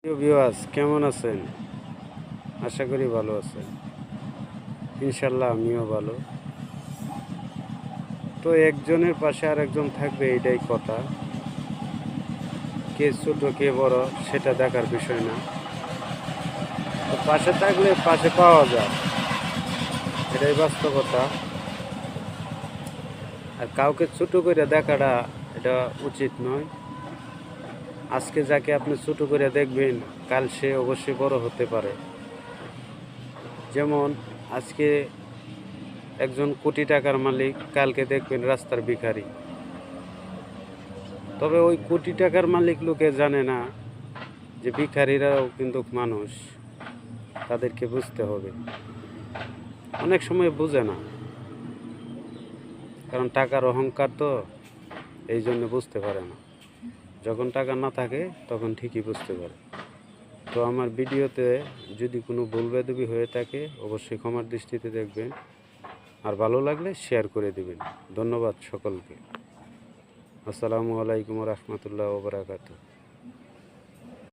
প্রিয় ভিউয়ার্স, কেমন আছেন? আশা করি ভালো আছেন। ইনশাল্লাহ আমিও ভালো। তো একজনের পাশে আরেকজন থাকবে, এটাই কথা। কে ছোট কে বড় সেটা দেখার বিষয় না। তো পাশে থাকলে পাশে পাওয়া যায়, এটাই বাস্তবতা। আর কাউকে ছোট করে দেখাটা এটা উচিত নয়। আজকে যাকে আপনি ছোট করে দেখবেন, কাল সে অবশ্যই বড় হতে পারে। যেমন আজকে একজন কোটি টাকার মালিক, কালকে দেখবেন রাস্তার ভিখারি। তবে ওই কোটি টাকার মালিক লোকে জানে না যে ভিখারিরাও কিন্তু মানুষ, তাদেরকে বুঝতে হবে। অনেক সময় বুঝে না, কারণ টাকার অহংকার, তো এই জন্য বুঝতে পারে না। যখন টাকা না থাকে তখন ঠিকই বুঝতে পারে। তো আমার ভিডিওতে যদি কোনো ভুল বেদবি হয়ে থাকে অবশ্যই ক্ষমার দৃষ্টিতে দেখবেন, আর ভালো লাগলে শেয়ার করে দিবেন। ধন্যবাদ সকলকে। আসসালামু আলাইকুম রহমতুল্লাহ ওয়া বারাকাতুহু।